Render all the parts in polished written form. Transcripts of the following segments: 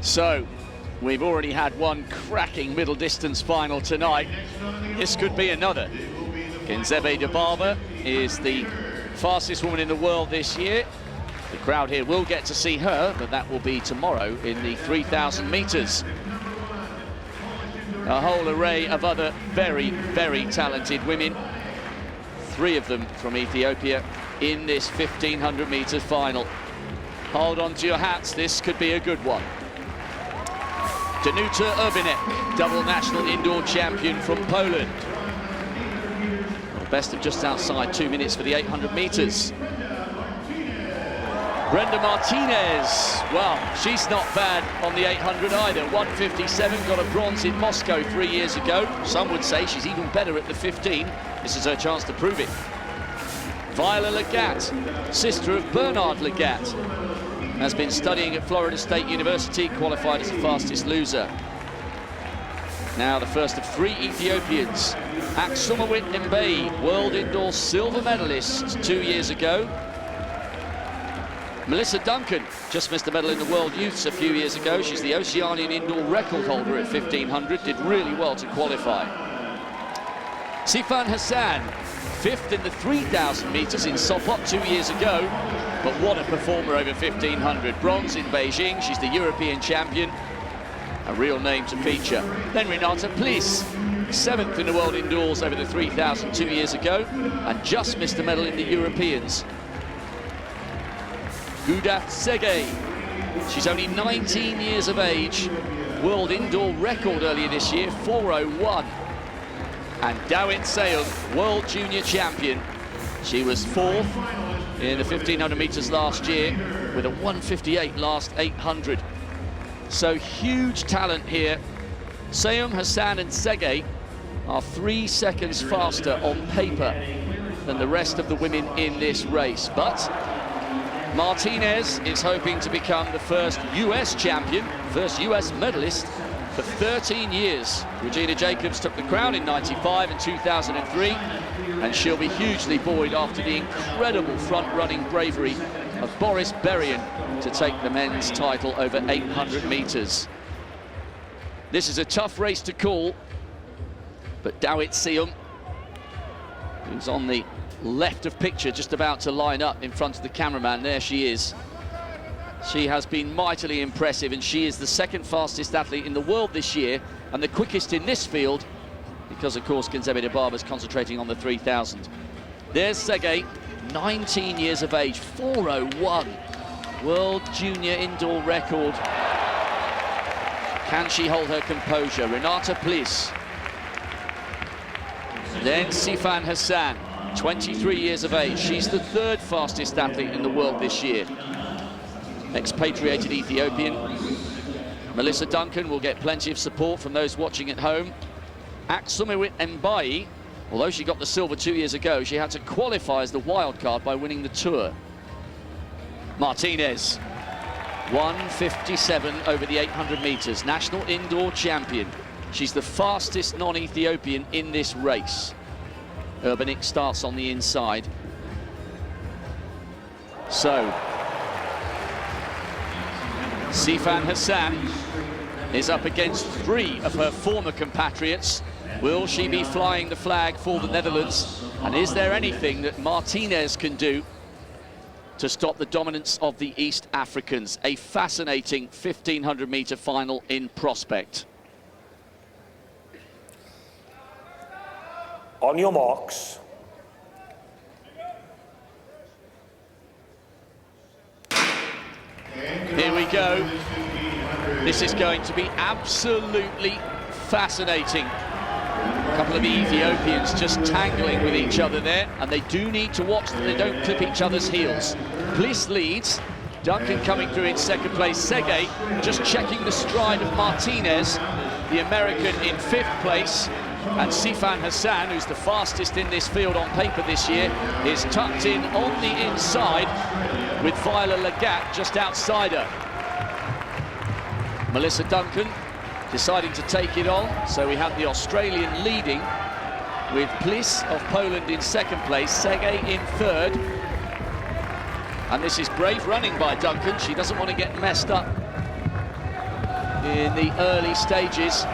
So, we've already had one cracking middle distance final tonight. This could be another. Kenzebe Dibaba is the fastest woman in the world this year. The crowd here will get to see her, but that will be tomorrow in the 3,000 meters. A whole array of other very, very talented women. 3 of them from Ethiopia in this 1,500 meters final. Hold on to your hats, this could be a good one. Danuta Urbinek, double national indoor champion from Poland. Best of just outside 2 minutes for the 800 meters. Brenda Martinez, well, she's not bad on the 800 either. 1:57, got a bronze in Moscow 3 years ago. Some would say she's even better at the 15. This is her chance to prove it. Viola Legat, sister of Bernard Legat, has been studying at Florida State University, qualified as the fastest loser. Now the first of 3 Ethiopians. Aksumawit Mbei, world indoor silver medalist 2 years ago. Melissa Duncan just missed a medal in the World Youths a few years ago. She's the Oceanian indoor record holder at 1,500, did really well to qualify. Sifan Hassan, 5th in the 3,000 meters in Sopot 2 years ago, but what a performer over 1,500. Bronze in Beijing, she's the European champion. A real name to feature. Then Renata Pliss, 7th in the world indoors over the 3,000 2 years ago, and just missed a medal in the Europeans. Guda Tsege, she's only 19 years of age, world indoor record earlier this year, 4:01. And Dawit Seyoum, world junior champion. She was 4th in the 1,500 meters last year with a 1:58 last 800. So huge talent here. Seyoum, Hassan and Tsege are 3 seconds faster on paper than the rest of the women in this race. But Martinez is hoping to become the first US champion, first US medalist for 13 years. Regina Jacobs took the crown in '95 and 2003, and she'll be hugely buoyed after the incredible front-running bravery of Boris Berrien to take the men's title over 800 meters. This is a tough race to call, but Dawit Seyoum, who's on the left of picture, just about to line up in front of the cameraman, there she is. She has been mightily impressive, and she is the 2nd fastest athlete in the world this year, and the quickest in this field, because of course Kenzebe Dibaba is concentrating on the 3,000. There's Tsege, 19 years of age, 4:01, world junior indoor record. Can she hold her composure? Renata Pliss. Then Sifan Hassan, 23 years of age. She's the 3rd fastest athlete in the world this year. Expatriated Ethiopian. Melissa Duncan will get plenty of support from those watching at home. Aksumawit Mbei, although she got the silver 2 years ago, she had to qualify as the wild card by winning the Tour. Martinez, 1:57 over the 800 meters, national indoor champion. She's the fastest non-Ethiopian in this race. Urbinek starts on the inside. So, Sifan Hassan is up against 3 of her former compatriots. Will she be flying the flag for the Netherlands? And is there anything that Martinez can do to stop the dominance of the East Africans? A fascinating 1,500 meter final in prospect. On your marks. Here we go. This is going to be absolutely fascinating. A couple of Ethiopians just tangling with each other there, and they do need to watch that they don't clip each other's heels. Pliss leads, Duncan coming through in 2nd place. Tsege just checking the stride of Martinez, the American in 5th place. And Sifan Hassan, who's the fastest in this field on paper this year, is tucked in on the inside with Viola Legat just outside her. Melissa Duncan deciding to take it on, so we have the Australian leading with Pliss of Poland in 2nd place, Tsege in 3rd. And this is brave running by Duncan. She doesn't want to get messed up in the early stages.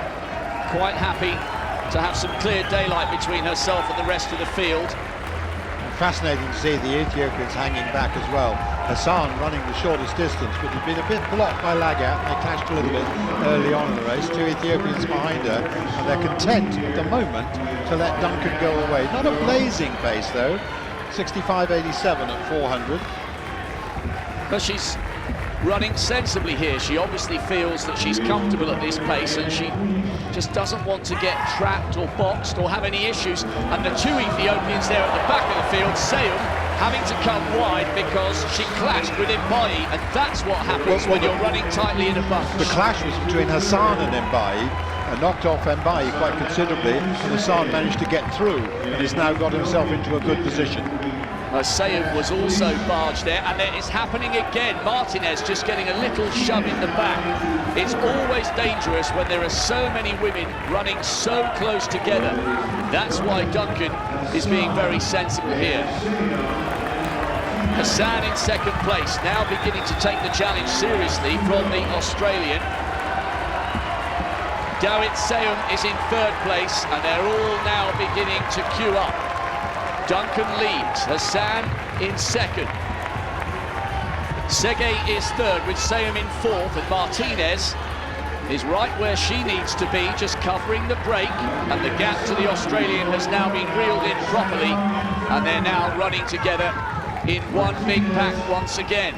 Quite happy to have some clear daylight between herself and the rest of the field. Fascinating to see the Ethiopians hanging back as well. Hassan running the shortest distance, but had been a bit blocked by Lagat, and they clashed a little bit early on in the race. Two Ethiopians behind her, and they're content at the moment to let Duncan go away. Not a blazing pace though, 65.87 at 400. But she's running sensibly here. She obviously feels that she's comfortable at this pace, and she just doesn't want to get trapped or boxed or have any issues. And the two Ethiopians there at the back of the field, Seum having to come wide because she clashed with Mbai, and that's what happens when you're running tightly in a bunch. The clash was between Hassan and Mbai, and knocked off Mbai quite considerably, and Hassan managed to get through and has now got himself into a good position. Seum was also barged there, and it is happening again. Martinez just getting a little shove in the back. It's always dangerous when there are so many women running so close together. That's why Duncan is being very sensible here. Hassan in second place, now beginning to take the challenge seriously from the Australian. Dawit Seum is in third place, and they're all now beginning to queue up. Duncan leads, Hassan in second. Sege is third with Seum in fourth, and Martinez is right where she needs to be, just covering the break, and the gap to the Australian has now been reeled in properly, and they're now running together in one big pack once again.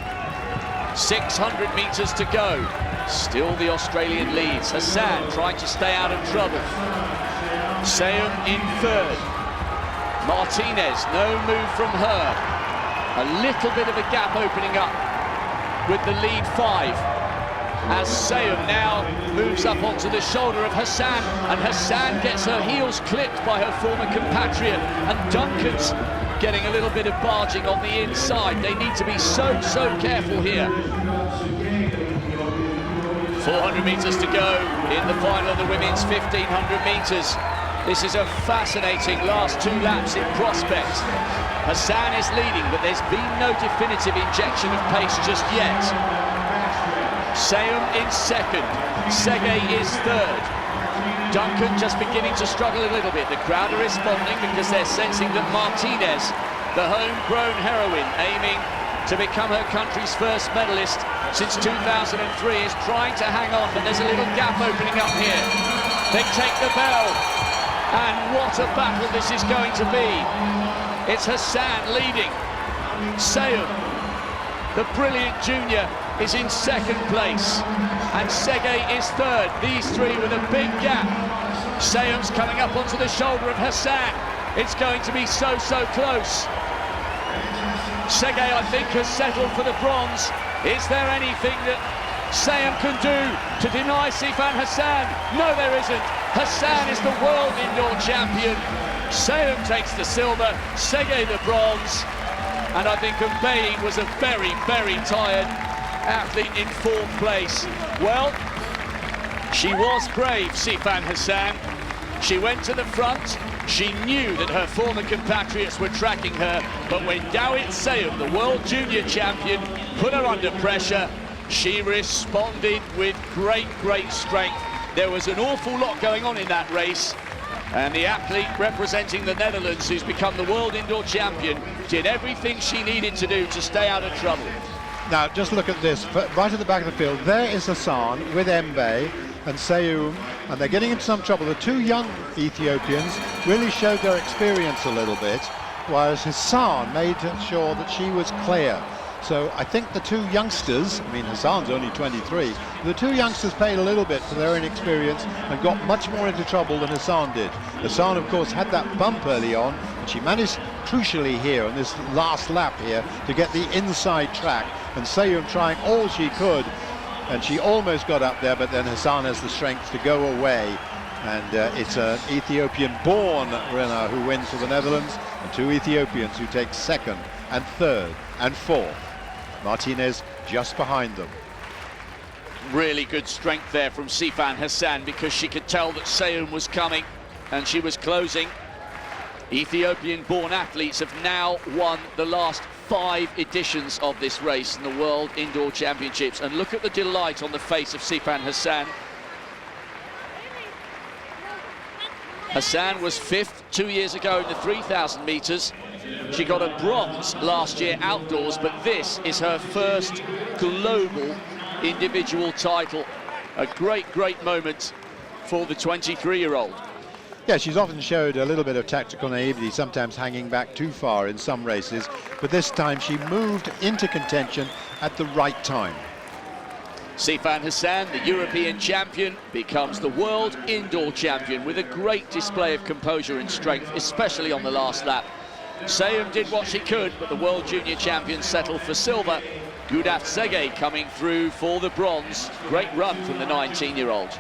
600 metres to go. Still the Australian leads. Hassan trying to stay out of trouble. Seum in third. Martinez, no move from her. A little bit of a gap opening up with the lead five, as Seum now moves up onto the shoulder of Hassan, and Hassan gets her heels clipped by her former compatriot, and Duncan's getting a little bit of barging on the inside. They need to be so careful here. 400 metres to go in the final of the women's 1500 metres. This is a fascinating last two laps in prospect. Hassan is leading, but there's been no definitive injection of pace just yet. Seum in second, Sege is third. Duncan just beginning to struggle a little bit. The crowd are responding because they're sensing that Martinez, the homegrown heroine, aiming to become her country's first medalist since 2003, is trying to hang on, but there's a little gap opening up here. They take the bell. And what a battle this is going to be. It's Hassan leading. Seum, the brilliant junior, is in second place. And Sege is third. These three with a big gap. Seum's coming up onto the shoulder of Hassan. It's going to be so close. Sege, I think, has settled for the bronze. Is there anything that Seum can do to deny Sifan Hassan? No, there isn't. Hassan is the world indoor champion. Seum takes the silver, Sege the bronze. And I think Mbai was a very tired athlete in fourth place. Well, she was brave, Sifan Hassan. She went to the front. She knew that her former compatriots were tracking her, but when Dawit Seum, the world junior champion, put her under pressure, she responded with great strength. There was an awful lot going on in that race, and the athlete representing the Netherlands, who's become the world indoor champion, did everything she needed to do to stay out of trouble. Now, just look at this, right at the back of the field. There is Hassan with Mbai and Seum, and they're getting into some trouble. The two young Ethiopians really showed their experience a little bit, whereas Hassan made sure that she was clear. So I think the two youngsters, I mean Hassan's only 23, the two youngsters paid a little bit for their inexperience and got much more into trouble than Hassan did. Hassan, of course, had that bump early on, and she managed crucially here on this last lap here to get the inside track, and Seum trying all she could, and she almost got up there, but then Hassan has the strength to go away. And it's an Ethiopian-born runner who wins for the Netherlands, and two Ethiopians who take second and third and fourth. Martinez just behind them. Really good strength there from Sifan Hassan, because she could tell that Seum was coming and she was closing. Ethiopian-born athletes have now won the last 5 editions of this race in the World Indoor Championships, and look at the delight on the face of Sifan Hassan. Hassan was 5th 2 years ago in the 3,000 metres. She got a bronze last year outdoors, but this is her first global individual title. A great, great moment for the 23-year-old. Yeah, she's often showed a little bit of tactical naivety, sometimes hanging back too far in some races, but this time she moved into contention at the right time. Sifan Hassan, the European champion, becomes the world indoor champion with a great display of composure and strength, especially on the last lap. Seyum did what she could, but the world junior champion settled for silver. Gudaf Tsegay coming through for the bronze. Great run from the 19-year-old.